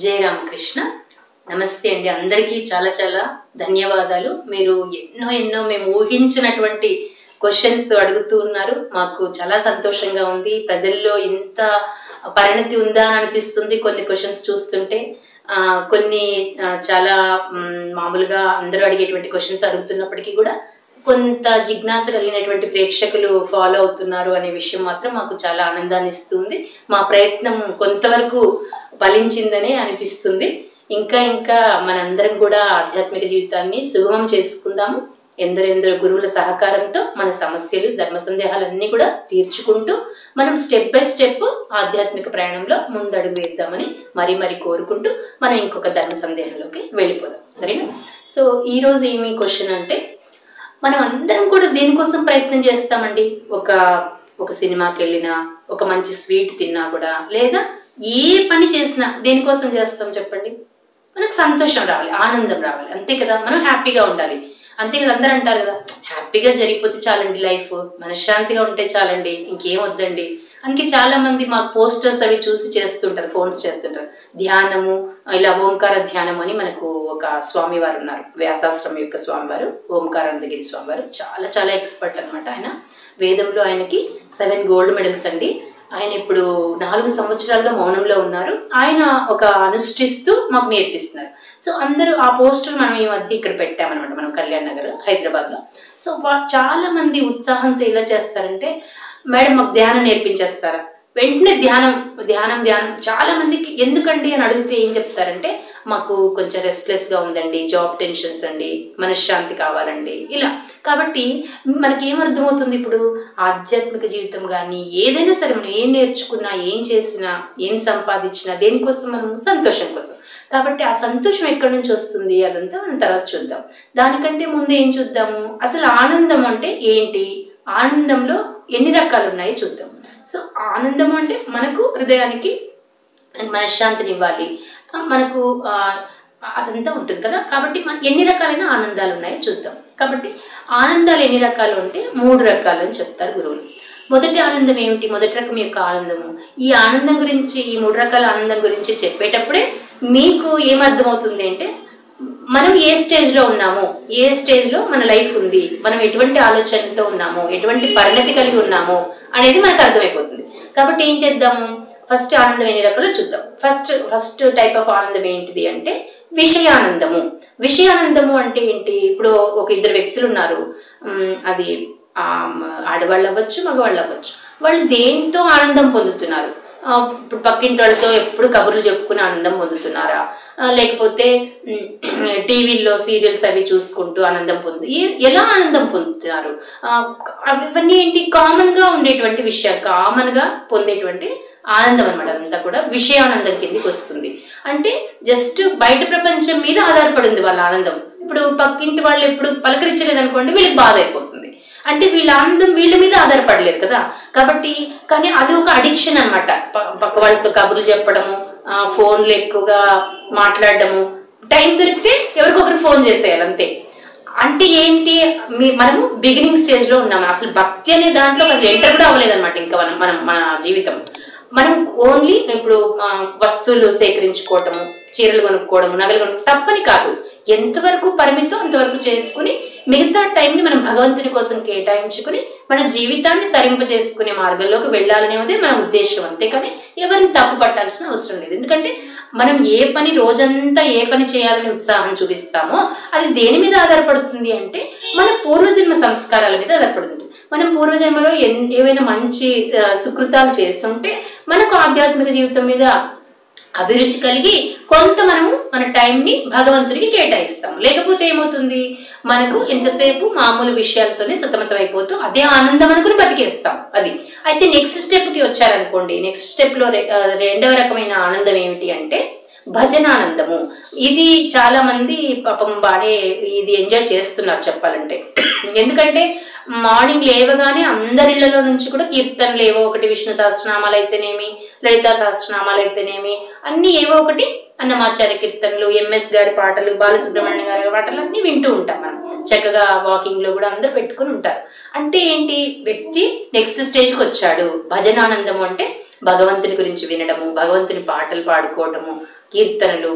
జై రామకృష్ణ. నమస్తే అండి అందరికీ. చాలా చాలా ధన్యవాదాలు. మీరు ఎన్నో మేము ఊహించినటువంటి క్వశ్చన్స్ అడుగుతూ ఉన్నారు. మాకు చాలా సంతోషంగా ఉంది. ప్రజల్లో ఇంత పరిణతి ఉందా అని అనిపిస్తుంది కొన్ని క్వశ్చన్స్ చూస్తుంటే. కొన్ని చాలా మామూలుగా అందరూ అడిగేటువంటి క్వశ్చన్స్ అడుగుతున్నప్పటికీ కూడా కొంత జిజ్ఞాస కలిగినటువంటి ప్రేక్షకులు ఫాలో అవుతున్నారు అనే విషయం మాత్రం మాకు చాలా ఆనందాన్ని ఇస్తుంది. మా ప్రయత్నం కొంతవరకు ఫలించిందనే అనిపిస్తుంది. ఇంకా మనందరం కూడా ఆధ్యాత్మిక జీవితాన్ని సుగమం చేసుకుందాము. ఎందరెందరో గురువుల సహకారంతో మన సమస్యలు ధర్మ సందేహాలన్నీ కూడా తీర్చుకుంటూ మనం స్టెప్ బై స్టెప్ ఆధ్యాత్మిక ప్రయాణంలో ముందడుగు వేద్దామని మరీ కోరుకుంటూ మనం ఇంకొక ధర్మ సందేహంలోకి వెళ్ళిపోదాం. సరేనా? సో ఈరోజు ఏమి క్వశ్చన్ అంటే, మనం అందరం కూడా దేనికోసం ప్రయత్నం చేస్తామండి. ఒక సినిమాకి వెళ్ళినా, ఒక మంచి స్వీట్ తిన్నా కూడా, లేదా ఏ పని చేసినా దేనికోసం చేస్తాం చెప్పండి? మనకు సంతోషం రావాలి, ఆనందం రావాలి, అంతే కదా. మనం హ్యాపీగా ఉండాలి, అంతే కదా. అందరూ అంటారు కదా, హ్యాపీగా జరిగిపోతే చాలండి లైఫ్, మనశ్శాంతిగా ఉంటే చాలండి, ఇంకేం వద్దండి. అందుకే చాలా మంది మాకు పోస్టర్స్ అవి చూసి చేస్తుంటారు, ఫోన్స్ చేస్తుంటారు. ధ్యానము, ఇలా ఓంకార ధ్యానం అని మనకు ఒక స్వామివారు ఉన్నారు, వ్యాసాశ్రమం యొక్క స్వామివారు, ఓంకారానందగిరి స్వామివారు. చాలా చాలా ఎక్స్పర్ట్ అనమాట ఆయన. వేదంలో ఆయనకి 7 గోల్డ్ మెడల్స్ అండి. ఆయన ఇప్పుడు 4 సంవత్సరాలుగా మౌనంలో ఉన్నారు. ఆయన ఒక అనుష్ఠిస్తూ మాకు నేర్పిస్తున్నారు. సో అందరూ ఆ పోస్టర్ మనం ఈ మధ్య ఇక్కడ పెట్టామన్నమాట, మనం కళ్యాణ్ నగర్ హైదరాబాద్లో. సో చాలా మంది ఉత్సాహంతో ఎలా చేస్తారంటే, మేడం మాకు ధ్యానం నేర్పించేస్తారా? వెంటనే ధ్యానం చాలా మందికి ఎందుకండి అని అడిగితే ఏం చెప్తారంటే, మాకు కొంచెం రెస్ట్లెస్గా ఉందండి, జాబ్ టెన్షన్స్ అండి, మనశ్శాంతి కావాలండి, ఇలా. కాబట్టి మనకి ఏమర్థమవుతుంది ఇప్పుడు, ఆధ్యాత్మిక జీవితం కానీ ఏదైనా సరే మనం ఏం నేర్చుకున్నా, ఏం చేసినా, ఏం సంపాదించినా దేనికోసం? మనం సంతోషం కోసం. కాబట్టి ఆ సంతోషం ఎక్కడి నుంచి వస్తుంది అదంతా మనం తర్వాత చూద్దాం. దానికంటే ముందు ఏం చూద్దాము, అసలు ఆనందం అంటే ఏంటి, ఆనందంలో ఎన్ని రకాలు ఉన్నాయో చూద్దాం. సో ఆనందం అంటే మనకు హృదయానికి మనశ్శాంతిని ఇవ్వాలి, మనకు అదంతా ఉంటుంది కదా. కాబట్టి ఎన్ని రకాలైన ఆనందాలు ఉన్నాయో చూద్దాం. కాబట్టి ఆనందాలు ఎన్ని రకాలు అంటే 3 రకాలు అని చెప్తారు గురువులు. మొదటి ఆనందం ఏమిటి? మొదటి రకం యొక్క ఆనందము. ఈ ఆనందం గురించి, ఈ 3 రకాల ఆనందం గురించి చెప్పేటప్పుడే మీకు ఏమర్థమవుతుంది అంటే, మనం ఏ స్టేజ్లో ఉన్నాము, ఏ స్టేజ్లో మన లైఫ్ ఉంది, మనం ఎటువంటి ఆలోచనతో ఉన్నాము, ఎటువంటి పరిణతి కలిగి ఉన్నాము అనేది మనకు అర్థమైపోతుంది. కాబట్టి ఏం చేద్దాము, ఫస్ట్ ఆనందం ఎన్ని రకాలో చూద్దాం. ఫస్ట్ టైప్ ఆఫ్ ఆనందం ఏంటిది అంటే విషయానందము. విషయానందము అంటే ఏంటి? ఇప్పుడు ఒక 2 వ్యక్తులు ఉన్నారు, అది ఆడవాళ్ళు అవ్వచ్చు, మగవాళ్ళు అవ్వచ్చు. వాళ్ళు దేంతో ఆనందం పొందుతున్నారు? ఇప్పుడు పక్కింటి వాళ్ళతో ఎప్పుడు కబుర్లు చెప్పుకుని ఆనందం పొందుతున్నారా, లేకపోతే టీవీల్లో సీరియల్స్ అవి చూసుకుంటూ ఆనందం ఎలా ఆనందం పొందుతున్నారు? ఇవన్నీ ఏంటి? కామన్గా ఉండేటువంటి విషయాలు, కామన్గా పొందేటువంటి ఆనందం అనమాట. అదంతా కూడా విషయానందం కిందికి వస్తుంది. అంటే జస్ట్ బయట ప్రపంచం మీద ఆధారపడి ఉంది వాళ్ళ ఆనందం. ఇప్పుడు పక్కింటి వాళ్ళు ఎప్పుడు పలకరించలేదు అనుకోండి, వీళ్ళకి బాధ అయిపోతుంది. అంటే వీళ్ళ ఆనందం వీళ్ళ మీద ఆధారపడలేదు కదా. కాబట్టి కానీ అది ఒక అడిక్షన్ అనమాట. పక్క వాళ్ళతో కబుర్లు చెప్పడము, ఫోన్లు ఎక్కువగా మాట్లాడడము, టైం దొరికితే ఎవరికొకరు ఫోన్ చేసేయాలి అంతే. అంటే ఏంటి, మనము బిగినింగ్ స్టేజ్లో ఉన్నాము. అసలు భక్తి అనే దాంట్లో అసలు ఎంటర్ కూడా అవ్వలేదు అనమాట. ఇంకా మన జీవితం మనం ఓన్లీ ఇప్పుడు వస్తువులు సేకరించుకోవటము, చీరలు కొనుక్కోవడము, నగలు కొనుక్కోవడం తప్పని కాదు. ఎంతవరకు పరిమితం అంతవరకు చేసుకుని మిగతా టైంని మనం భగవంతుని కోసం కేటాయించుకుని మన జీవితాన్ని తరింపజేసుకునే మార్గంలోకి వెళ్ళాలనేది మన ఉద్దేశం. అంతేకాని ఎవరిని తప్పు పట్టాల్సిన అవసరం లేదు. ఎందుకంటే మనం ఏ పని రోజంతా ఏ పని చేయాలని ఉత్సాహం చూపిస్తామో అది దేని మీద ఆధారపడుతుంది అంటే మన పూర్వజన్మ సంస్కారాల మీద ఆధారపడుతుంది. మనం పూర్వజన్మలో ఏవైనా మంచి సుకృతాలు చేస్తుంటే మనకు ఆధ్యాత్మిక జీవితం మీద అభిరుచి కలిగి కొంత మనము మన టైంని భగవంతునికి కేటాయిస్తాం. లేకపోతే ఏమవుతుంది, మనకు ఎంతసేపు మామూలు విషయాలతోనే సతమతం అయిపోతూ అదే ఆనందం అనుకుని బతికేస్తాం. అది అయితే నెక్స్ట్ స్టెప్కి వచ్చారనుకోండి, నెక్స్ట్ స్టెప్లో 2వ రకమైన ఆనందం ఏమిటి అంటే భజనానందము. ఇది చాలా మంది పాపం బాగానే ఇది ఎంజాయ్ చేస్తున్నారు చెప్పాలంటే. ఎందుకంటే మార్నింగ్ లేవగానే అందరిళ్లలో నుంచి కూడా కీర్తనలు ఏవో ఒకటి, విష్ణు సహస్రనామాలు అయితేనేమి, లలితా సహస్రనామాలు అయితేనేమి, అన్ని ఏవో ఒకటి, అన్నమాచార్య కీర్తనలు, ఎంఎస్ గారి పాటలు, బాలసుబ్రహ్మణ్యం గారి పాటలు అన్నీ వింటూ ఉంటాం మనం. చక్కగా వాకింగ్ లో కూడా అందరు పెట్టుకుని ఉంటారు. అంటే ఏంటి, వ్యక్తి నెక్స్ట్ స్టేజ్కి వచ్చాడు. భజనానందము అంటే భగవంతుని గురించి వినడము, భగవంతుని పాటలు పాడుకోవడము, కీర్తనలు,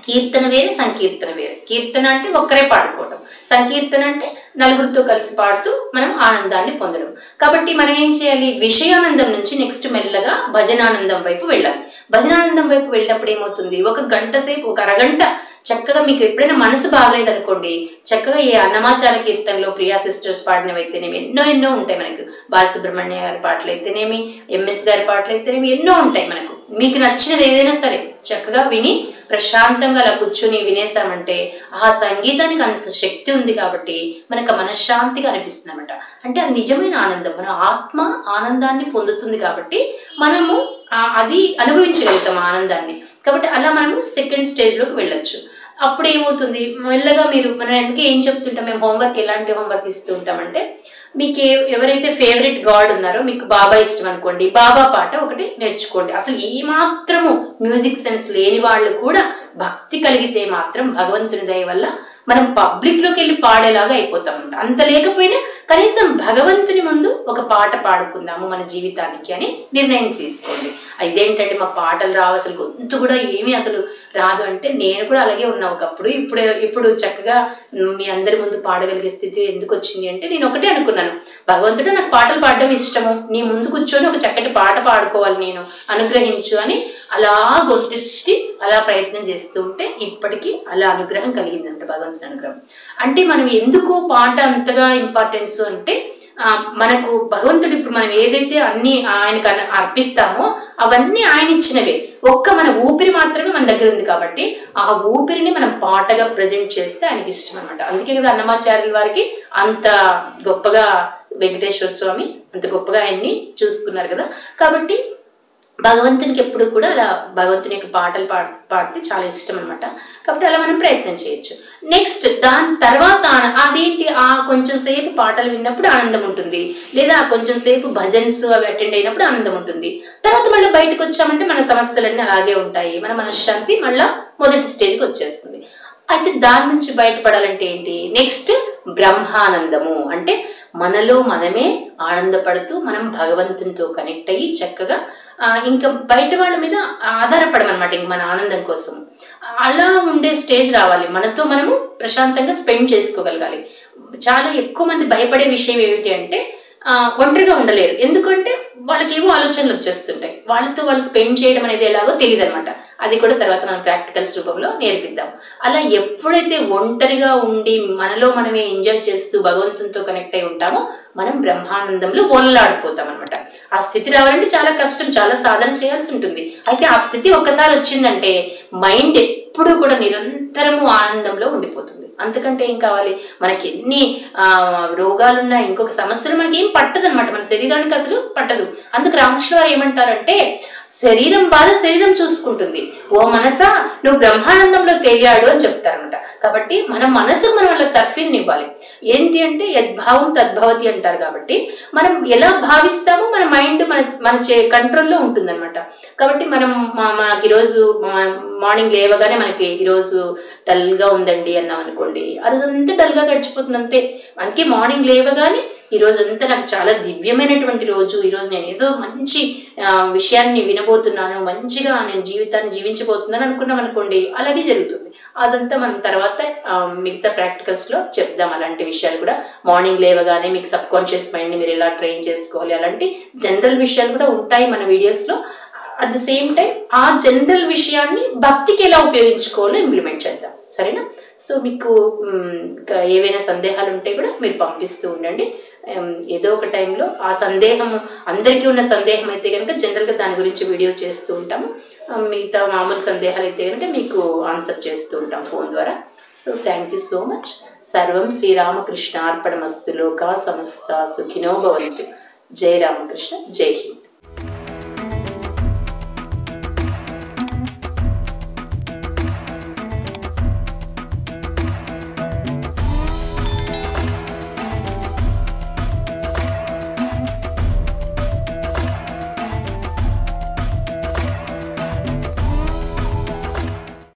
కీర్తన వేరే సంకీర్తన వేరే. కీర్తన అంటే ఒక్కరే పాడుకోవడం, సంకీర్తన అంటే నలుగురితో కలిసి పాడుతూ మనం ఆనందాన్ని పొందడం. కాబట్టి మనం ఏం చేయాలి, విషయానందం నుంచి నెక్స్ట్ మెల్లగా భజనానందం వైపు వెళ్ళాలి. భజనానందం వైపు వెళ్ళినప్పుడు ఏమవుతుంది, ఒక గంట సేపు, ఒక అరగంట చక్కగా మీకు ఎప్పుడైనా మనసు బాగలేదనుకోండి, చక్కగా ఏ అన్నమాచార కీర్తనలో ప్రియా సిస్టర్స్ పాడినవి అయితేనేమి, ఎన్నో ఉంటాయి మనకు. బాలసుబ్రహ్మణ్య గారి పాటలు అయితేనేమి, ఎంఎస్ గారి పాటలు అయితేనేమి, ఎన్నో ఉంటాయి మనకు. మీకు నచ్చినది ఏదైనా సరే చక్కగా విని ప్రశాంతంగా అలా కూర్చుని వినేసామంటే ఆ సంగీతానికి అంత శక్తి ఉంది కాబట్టి మనకు మనశ్శాంతిగా అనిపిస్తుంది అనమాట. అంటే అది నిజమైన ఆనందం, మన ఆత్మ ఆనందాన్ని పొందుతుంది కాబట్టి మనము అది అనుభవించగలుగుతాం ఆనందాన్ని. కాబట్టి అలా మనము సెకండ్ స్టేజ్లోకి వెళ్ళొచ్చు. అప్పుడు ఏమవుతుంది, మెల్లగా మనం ఎందుకే ఏం చెప్తుంటాం, మేము హోంవర్క్ ఎలాంటి హోంవర్క్ ఇస్తూ ఉంటామంటే, మీకు ఎవరైతే ఫేవరెట్ గాడ్ ఉన్నారో, మీకు బాబా ఇష్టం అనుకోండి, బాబా పాట ఒకటి నేర్చుకోండి. అసలు ఏమాత్రము మ్యూజిక్ సెన్స్ లేని వాళ్ళు కూడా భక్తి కలిగితే మాత్రం భగవంతుని దయ వల్ల మనం పబ్లిక్లోకి వెళ్ళి పాడేలాగా అయిపోతాం. అంత లేకపోయినా కనీసం భగవంతుని ముందు ఒక పాట పాడుకుందాము మన జీవితానికి అని నిర్ణయం తీసుకోండి. ఇదేంటంటే మా పాటలు రావు, అసలు గొంతు కూడా ఏమీ అసలు రాదు అంటే, నేను కూడా అలాగే ఉన్నా ఒకప్పుడు. ఇప్పుడు చక్కగా మీ అందరి ముందు పాడగలిగే స్థితి ఎందుకు వచ్చింది అంటే, నేను ఒకటే అనుకున్నాను, భగవంతుడు నాకు పాటలు పాడడం ఇష్టము, నీ ముందు కూర్చొని ఒక చక్కటి పాట పాడుకోవాలి, నేను అనుగ్రహించు అని అలా గొంతెత్తి అలా ప్రయత్నం చేస్తూ ఉంటే ఇప్పటికీ అలా అనుగ్రహం కలిగిందంట, భగవంతుని అనుగ్రహం. అంటే మనం ఎందుకు పాట అంతగా ఇంపార్టెన్స్ అంటే, మనకు భగవంతుడు ఇప్పుడు మనం ఏదైతే అన్ని ఆయనకు అర్పిస్తామో అవన్నీ ఆయన ఇచ్చినవే, ఒక్క మన ఊపిరి మాత్రమే మన దగ్గర ఉంది కాబట్టి ఆ ఊపిరిని మనం పాటగా ప్రజెంట్ చేస్తే ఆయనకి ఇష్టం అనమాట. అందుకే కదా అన్నమాచార్యుల వారికి అంత గొప్పగా వెంకటేశ్వర స్వామి అంత గొప్పగా ఆయన్ని చూసుకున్నారు కదా. కాబట్టి భగవంతునికి ఎప్పుడు కూడా అలా భగవంతుని యొక్క పాటలు పాడితే చాలా ఇష్టం అనమాట. కాబట్టి అలా మనం ప్రయత్నం చేయొచ్చు. నెక్స్ట్ దాని తర్వాత అదేంటి, కొంచెం సేపు పాటలు విన్నప్పుడు ఆనందం ఉంటుంది, లేదా కొంచెం సేపు భజన్స్ అవి అటెండ్ అయినప్పుడు ఆనందం ఉంటుంది. తర్వాత మళ్ళీ బయటకు వచ్చామంటే మన సమస్యలన్నీ అలాగే ఉంటాయి, మన మనశ్శాంతి మళ్ళీ మొదటి స్టేజ్కి వచ్చేస్తుంది. అయితే దాని నుంచి బయటపడాలంటే ఏంటి, నెక్స్ట్ బ్రహ్మానందము. అంటే మనలో మనమే ఆనందపడుతూ మనం భగవంతునితో కనెక్ట్ అయ్యి చక్కగా ఇంకా బయట వాళ్ళ మీద ఆధారపడమన్నమాట ఇంక మన ఆనందం కోసం. అలా ఉండే స్టేజ్ రావాలి, మనతో మనము ప్రశాంతంగా స్పెండ్ చేసుకోగలగాలి. చాలా ఎక్కువ మంది భయపడే విషయం ఏమిటి అంటే, ఒంటరిగా ఉండలేరు. ఎందుకంటే వాళ్ళకి ఏవో ఆలోచనలు వచ్చేస్తుంటాయి, వాళ్ళతో వాళ్ళు స్పెండ్ చేయడం అనేది ఎలాగో తెలియదు అనమాట. అది కూడా తర్వాత మనం ప్రాక్టికల్స్ రూపంలో నేర్పిద్దాం. అలా ఎప్పుడైతే ఒంటరిగా ఉండి మనలో మనమే ఎంజాయ్ చేస్తూ భగవంతునితో కనెక్ట్ అయి ఉంటామో మనం బ్రహ్మానందంలో ఓలలాడిపోతాం అనమాట. ఆ స్థితి రావాలంటే చాలా కష్టం, చాలా సాధన చేయాల్సి ఉంటుంది. అయితే ఆ స్థితి ఒక్కసారి వచ్చిందంటే మైండ్ ఎప్పుడు కూడా నిరంతరము ఆనందంలో ఉండిపోతుంది. అంతకంటే ఏం కావాలి, మనకి ఎన్ని రోగాలున్నా ఇంకొక సమస్యలు మనకి ఏం పట్టదు అనమాట, మన శరీరానికి అసలు పట్టదు. అందుకు రామకృష్ణ వారు ఏమంటారంటే, శరీరం బాధ శరీరం చూసుకుంటుంది, ఓ మనసా నువ్వు బ్రహ్మానందంలో తేలియాడు అని చెప్తారనమాట. కాబట్టి మన మనసుకు మనం అలా తర్ఫీని ఇవ్వాలి. ఏంటి అంటే యద్భావం తద్భవతి అంటారు. కాబట్టి మనం ఎలా భావిస్తామో మన మైండ్ మన కంట్రోల్లో ఉంటుంది అనమాట. కాబట్టి మనం మనకి ఈరోజు మార్నింగ్ లేవగానే మనకి ఈరోజు డల్గా ఉందండి అన్నాం అనుకోండి, ఆ రోజు అంతా డల్గా గడిచిపోతుంది అంతే. మనకి మార్నింగ్ లేవగానే ఈ రోజంతా నాకు చాలా దివ్యమైనటువంటి రోజు, ఈరోజు నేను ఏదో మంచి విషయాన్ని వినబోతున్నాను, మంచిగా నేను జీవితాన్ని జీవించబోతున్నాను అనుకున్నాం అనుకోండి, అలాగే జరుగుతుంది. అదంతా మనం తర్వాత మిగతా ప్రాక్టికల్స్లో చెప్దాం. అలాంటి విషయాలు కూడా మార్నింగ్ లేవగానే మీకు సబ్ కాన్షియస్ మైండ్ని మీరు ఎలా ట్రైన్ చేసుకోవాలి, అలాంటి జనరల్ విషయాలు కూడా ఉంటాయి మన వీడియోస్లో. అట్ ద సేమ్ టైం ఆ జనరల్ విషయాన్ని భక్తికి ఎలా ఉపయోగించుకోవాలో ఇంప్లిమెంట్ చేద్దాం, సరేనా? సో మీకు ఏవైనా సందేహాలు ఉంటే కూడా మీరు పంపిస్తూ ఉండండి. ఏదో ఒక టైంలో ఆ సందేహం అందరికీ ఉన్న సందేహం అయితే కనుక జనరల్గా దాని గురించి వీడియో చేస్తూ ఉంటాము. మిగతా మామూలు సందేహాలు అయితే కనుక మీకు ఆన్సర్ చేస్తూ ఉంటాం ఫోన్ ద్వారా. So thank you so much. సర్వం శ్రీరామకృష్ణ అర్పణమస్తు. లోకా సమస్త సుఖినో భవంతు. జై రామకృష్ణ, జై హింద్.